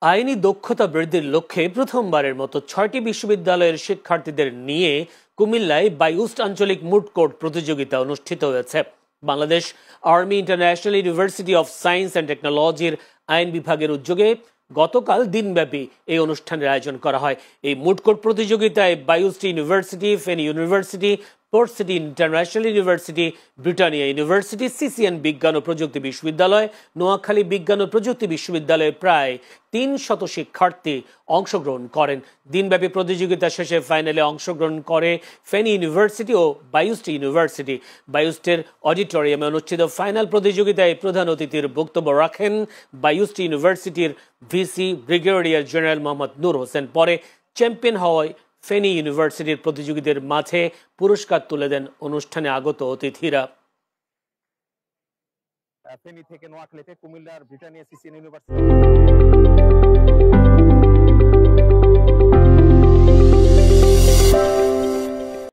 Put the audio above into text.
আইনি দক্ষতা বৃদ্ধির লক্ষ্যে প্রথমবারের মতো ৬টি বিশ্ববিদ্যালয়ের শিক্ষার্থীদের নিয়ে কুমিল্লায় বায়ুস্ট আঞ্চলিক মুড কোর্ট প্রতিযোগিতা অনুষ্ঠিত হয়েছে। Bangladesh army international university of science and টেকনোলজির আইন বিভাগের উদ্যোগে গতকাল দিনব্যাপী এই অনুষ্ঠানের আয়োজন করা হয়। এই মুড কোর্ট প্রতিযোগিতায় বায়ুস্ট university, Feni university, port city international university, Britannia university, CCN বিজ্ঞান ও প্রযুক্তি বিশ্ববিদ্যালয়, নোয়াখালী বিজ্ঞান ও প্রযুক্তি বিশ্ববিদ্যালয়ে প্রায় ৩০০ শিক্ষার্থী অংশগ্রহণ করেন। দিনব্যাপী প্রতিযোগিতা শেষে ফাইনালে অংশগ্রহণ করে ফেনী ইউনিভার্সিটি ও বায়ুস্ট ইউনিভার্সিটি। বায়ুস্টের অডিটোরিয়ামে অনুষ্ঠিত ফাইনাল প্রতিযোগিতায় প্রধান অতিথির বক্তব্য রাখেন বায়ুস্ট ইউনিভার্সিটির ভিসি ব্রিগেডিয়ার জেনারেল মোহাম্মদ নূর হোসেন। পরে চ্যাম্পিয়ন হওয়ায় ফেনী ইউনিভার্সিটির প্রতিযোগীদের মাঝে পুরস্কার তুলে দেন অনুষ্ঠানে আগত অতিথিরা। ফেনী থেকে নোয়াখালীতে কুমিল্লার ব্রিটানিয়া সিসিএন ইউনিভার্সিটি